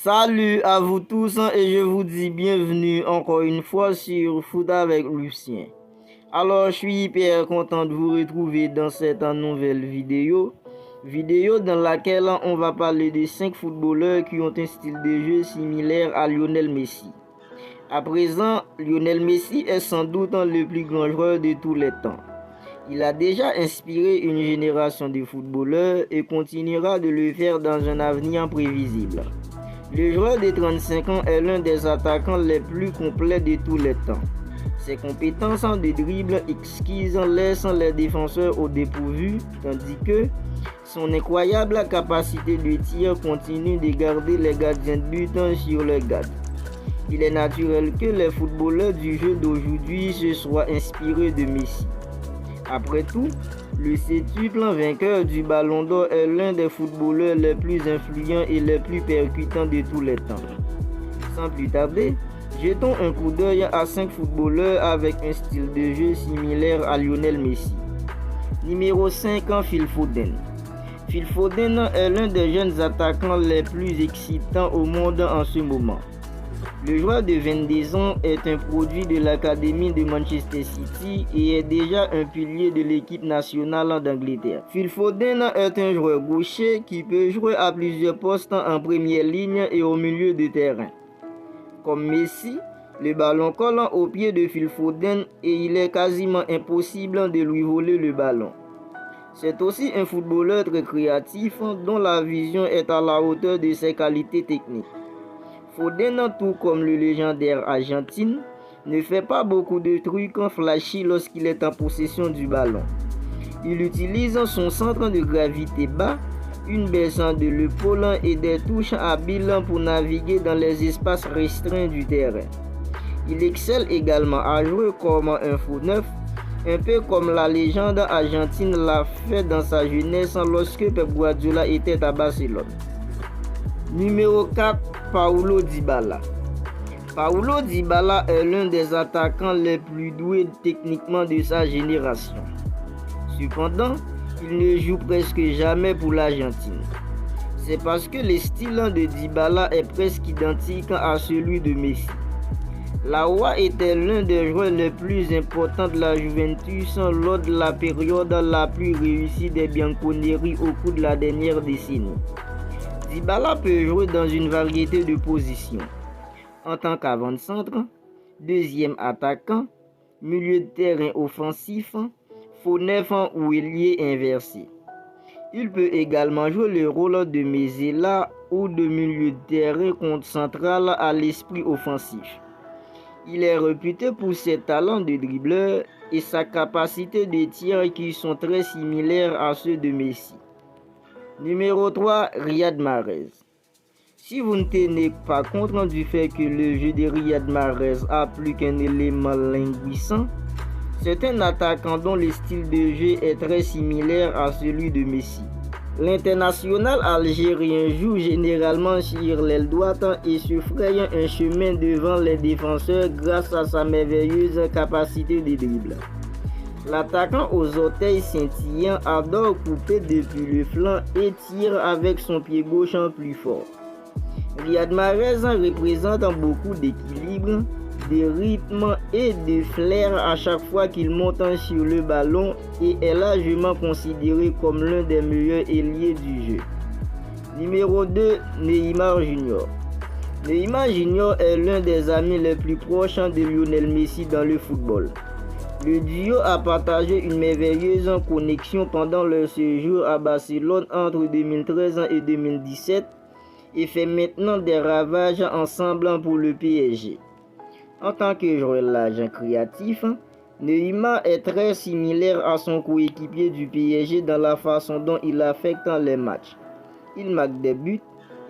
Salut à vous tous et je vous dis bienvenue encore une fois sur Foot avec Lucien. Alors je suis hyper content de vous retrouver dans cette nouvelle vidéo dans laquelle on va parler de 5 footballeurs qui ont un style de jeu similaire à Lionel Messi. À présent, Lionel Messi est sans doute le plus grand joueur de tous les temps. Il a déjà inspiré une génération de footballeurs et continuera de le faire dans un avenir prévisible. Le joueur de 35 ans est l'un des attaquants les plus complets de tous les temps. Ses compétences de dribble exquises laissent les défenseurs au dépourvu, tandis que son incroyable capacité de tir continue de garder les gardiens de but sur leur garde. Il est naturel que les footballeurs du jeu d'aujourd'hui se soient inspirés de Messi. Après tout, le septuple vainqueur du Ballon d'Or est l'un des footballeurs les plus influents et les plus percutants de tous les temps. Sans plus tarder, jetons un coup d'œil à 5 footballeurs avec un style de jeu similaire à Lionel Messi. Numéro 5, Phil Foden. Phil Foden est l'un des jeunes attaquants les plus excitants au monde en ce moment. Le joueur de 22 ans est un produit de l'académie de Manchester City et est déjà un pilier de l'équipe nationale d'Angleterre. Phil Foden est un joueur gaucher qui peut jouer à plusieurs postes en première ligne et au milieu de terrain. Comme Messi, le ballon colle au pied de Phil Foden et il est quasiment impossible de lui voler le ballon. C'est aussi un footballeur très créatif dont la vision est à la hauteur de ses qualités techniques. Foden, tout comme le légendaire Argentine, ne fait pas beaucoup de trucs flashy lorsqu'il est en possession du ballon. Il utilise son centre de gravité bas, une baisse de l'épaule et des touches habiles pour naviguer dans les espaces restreints du terrain. Il excelle également à jouer comme un faux neuf, un peu comme la légende argentine l'a fait dans sa jeunesse lorsque Pep Guardiola était à Barcelone. Numéro 4, Paulo Dybala. Paulo Dybala est l'un des attaquants les plus doués techniquement de sa génération. Cependant, il ne joue presque jamais pour l'Argentine. C'est parce que le style de Dybala est presque identique à celui de Messi. La Roi était l'un des joueurs les plus importants de la Juventus lors de la période la plus réussie des Bianconeri au cours de la dernière décennie. Dybala peut jouer dans une variété de positions, en tant qu'avant-centre, deuxième attaquant, milieu de terrain offensif, faux neuf ou ailier inversé. Il peut également jouer le rôle de Mezzala ou de milieu de terrain central à l'esprit offensif. Il est réputé pour ses talents de dribbleur et sa capacité de tir qui sont très similaires à ceux de Messi. Numéro 3, Riyad Mahrez. Si vous ne tenez pas compte du fait que le jeu de Riyad Mahrez a plus qu'un élément linguissant, c'est un attaquant dont le style de jeu est très similaire à celui de Messi. L'international algérien joue généralement sur l'aile droite et se fraye un chemin devant les défenseurs grâce à sa merveilleuse capacité de dribble. L'attaquant aux orteils scintillants adore couper depuis le flanc et tire avec son pied gauche plus fort. Riyad Mahrez représente beaucoup d'équilibre, de rythme et de flair à chaque fois qu'il monte sur le ballon et est largement considéré comme l'un des meilleurs ailiers du jeu. Numéro 2, Neymar Jr. Neymar Jr. est l'un des amis les plus proches de Lionel Messi dans le football. Le duo a partagé une merveilleuse connexion pendant leur séjour à Barcelone entre 2013 et 2017 et fait maintenant des ravages ensemble pour le PSG. En tant que joueur large créatif, Neymar est très similaire à son coéquipier du PSG dans la façon dont il affecte les matchs. Il marque des buts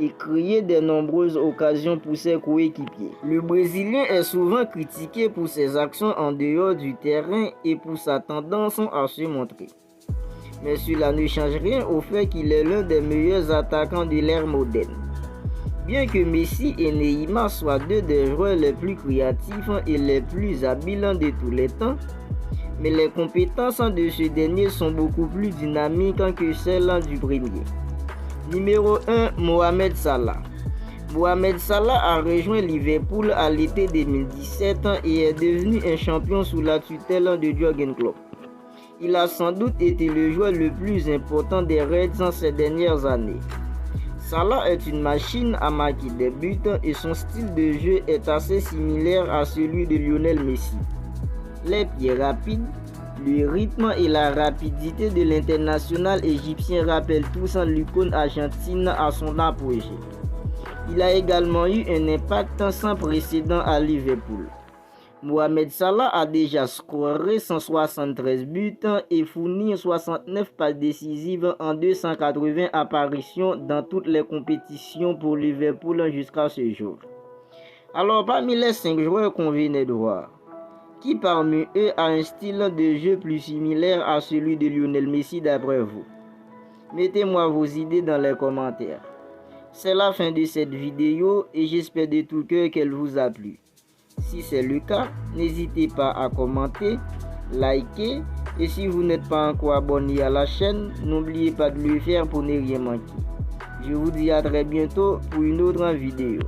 et crée de nombreuses occasions pour ses coéquipiers. Le Brésilien est souvent critiqué pour ses actions en dehors du terrain et pour sa tendance à se montrer. Mais cela ne change rien au fait qu'il est l'un des meilleurs attaquants de l'ère moderne. Bien que Messi et Neymar soient deux des joueurs les plus créatifs et les plus habiles de tous les temps, mais les compétences de ce dernier sont beaucoup plus dynamiques que celles du premier. Numéro 1, Mohamed Salah. Mohamed Salah a rejoint Liverpool à l'été 2017 et est devenu un champion sous la tutelle de Jürgen Klopp. Il a sans doute été le joueur le plus important des Reds ces dernières années. Salah est une machine à marquer des buts et son style de jeu est assez similaire à celui de Lionel Messi. Les pieds rapides, le rythme et la rapidité de l'international égyptien rappellent tous l'icône argentine à son apogée. Il a également eu un impact sans précédent à Liverpool. Mohamed Salah a déjà scoré 173 buts et fourni 69 passes décisives en 280 apparitions dans toutes les compétitions pour Liverpool jusqu'à ce jour. Alors parmi les 5 joueurs qu'on venait de voir, qui parmi eux a un style de jeu plus similaire à celui de Lionel Messi d'après vous? Mettez-moi vos idées dans les commentaires. C'est la fin de cette vidéo et j'espère de tout cœur qu'elle vous a plu. Si c'est le cas, n'hésitez pas à commenter, liker et si vous n'êtes pas encore abonné à la chaîne, n'oubliez pas de le faire pour ne rien manquer. Je vous dis à très bientôt pour une autre vidéo.